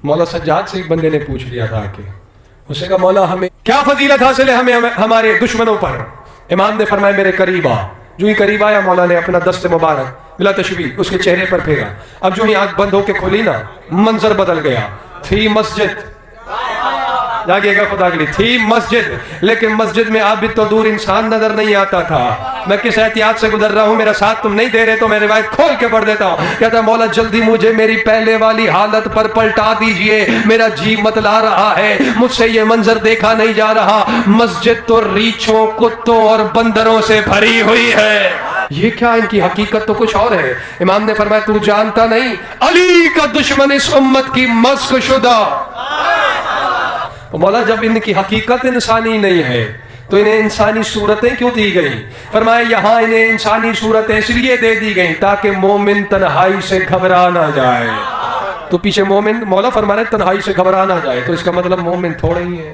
मौला सज्जाद से एक बंदे ने पूछ लिया था कि उसने कहा मौला हमें क्या फजीलत हासिल है हमें हमारे दुश्मनों पर। इमाम ने फरमाया मेरे करीब आ। जो ही करीब आया मौला ने अपना दस्त मुबारक बिला तशबीह उसके चेहरे पर फेरा। अब जो ही आंख बंद होकर खोली ना, मंजर बदल गया। थी मस्जिद, जागिएगा खुदा के लिए, थी मस्जिद, लेकिन मस्जिद में आबिद तो दूर इंसान नजर नहीं आता था। मैं किस एहतियात से गुजर रहा हूँ, मेरा साथ तुम नहीं दे रहे तो मैं रिवायत खोल के पढ़ देता हूँ। कहता है मौला जल्दी मुझे मेरी पहले वाली हालत पर पलटा दीजिए, मेरा जी मतला रहा है, मुझसे ये मंजर देखा नहीं जा रहा। मस्जिद तो रीछों, कुत्तों और बंदरों से भरी हुई है। ये क्या, इनकी हकीकत तो कुछ और है। इमाम ने फरमाया तू जानता नहीं, अली का दुश्मन इस उम्मत की मस्क शुदा। मौला जब इनकी हकीकत इंसानी नहीं है तो इन्हें इंसानी सूरतें क्यों दी गई? फरमाया यहाँ इन्हें इंसानी सूरतें इसलिए दे दी गई ताकि मोमिन तन्हाई से घबरा ना जाए। तो पीछे मोमिन, मौला फरमा रहे तन्हाई से घबरा ना जाए, तो इसका मतलब मोमिन थोड़े ही है।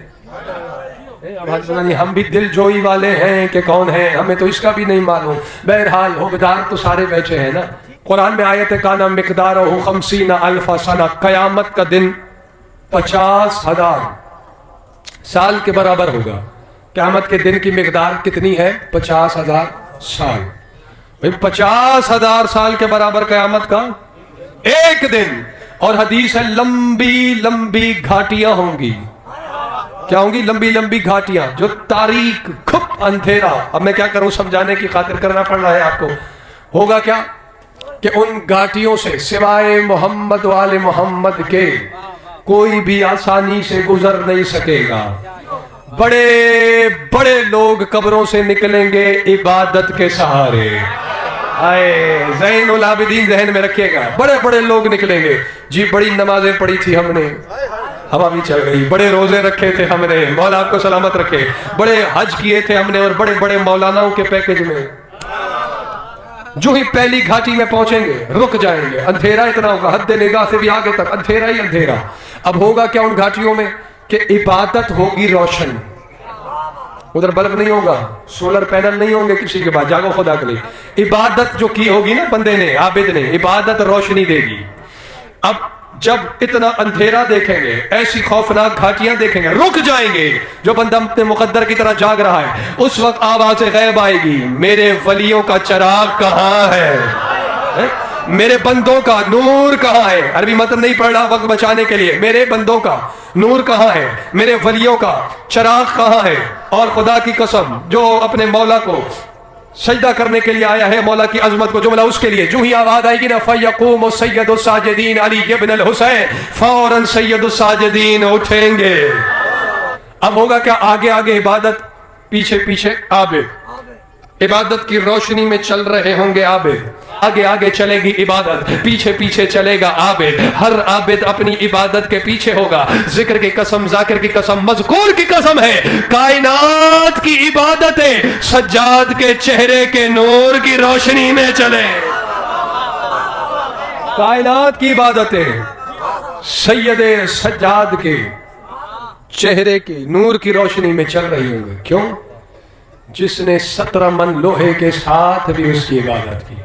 अब हम भी दिल जोई वाले हैं कि कौन है, हमें तो इसका भी नहीं मालूम। बहरहाल होबदार तो सारे बैठे हैं ना। कुरान में आयत काना मिक़दारुहु 50 अल्फ सना, कयामत का दिन 50,000 साल के बराबर होगा। क़यामत के दिन की मिकदार कितनी है? 50,000 साल। भाई 50,000 साल के बराबर क़यामत का एक दिन। और हदीस है लंबी लंबी घाटियां होंगी। क्या होंगी? लंबी लंबी घाटियां, जो तारीक खुप अंधेरा। अब मैं क्या करूं, समझाने की खातिर करना पड़ रहा है आपको। होगा क्या कि उन घाटियों से सिवाय मोहम्मद वाले मोहम्मद के कोई भी आसानी से गुजर नहीं सकेगा। बड़े बड़े लोग कब्रों से निकलेंगे इबादत के सहारे। आए ज़ैनुल आबिदीन ज़हन में रखिएगा, बड़े बड़े लोग निकलेंगे। जी बड़ी नमाजें पढ़ी थी हमने, हवा भी चल गई। बड़े रोजे रखे थे हमने, मौला आपको सलामत रखे। बड़े हज किए थे हमने, और बड़े बड़े मौलानाओं के पैकेज में। जो ही पहली घाटी में पहुंचेंगे रुक जाएंगे। अंधेरा इतना होगा, हद निगाह से भी आगे तक अंधेरा ही अंधेरा। अब होगा क्या उन घाटियों में कि इबादत होगी रोशन। उधर बल्ब नहीं होगा, सोलर पैनल नहीं होंगे किसी के पास। जागो खुदा के लिए, इबादत जो की होगी ना बंदे ने, आबिद ने, इबादत रोशनी देगी। अब जब इतना अंधेरा देखेंगे, ऐसी खौफनाक घाटियां देखेंगे, रुक जाएंगे। जो बंदा अपने मुकद्दर की तरह जाग रहा है, उस वक्त आवाज़ गैब आएगी, मेरे वलियों का चराग कहाँ है? मेरे बंदों का नूर कहाँ है? अरबी मतलब नहीं पढ़ रहा वक्त बचाने के लिए। मेरे बंदों का नूर कहाँ है? मेरे वलियों का चराग कहाँ है? और खुदा की कसम, जो अपने मौला को सजदा करने के लिए आया है, मौला की अजमत को जुमला उसके लिए। जो ही आवाज आएगी ना, फयक़ूमु सय्यदुस साजिदीन अली इब्न अल हुसैन, फौरन सय्यदुस साजिदीन उठेंगे। अब होगा क्या? आगे आगे इबादत, पीछे पीछे आबिद। इबादत की रोशनी में चल रहे होंगे आबिद, आगे आगे चलेगी इबादत, पीछे पीछे चलेगा आबिद। हर आबिद अपनी इबादत के पीछे होगा। जिक्र की कसम, जाकिर की कसम, मज़कूर की कसम है, कायनात की इबादतें सज्जाद के चेहरे के नूर की रोशनी में चले। कायनात की इबादतें सैयदे सज्जाद के चेहरे के नूर की रोशनी में चल रही होंगी। क्यों? जिसने 17 मन लोहे के साथ भी उसकी इबादत की।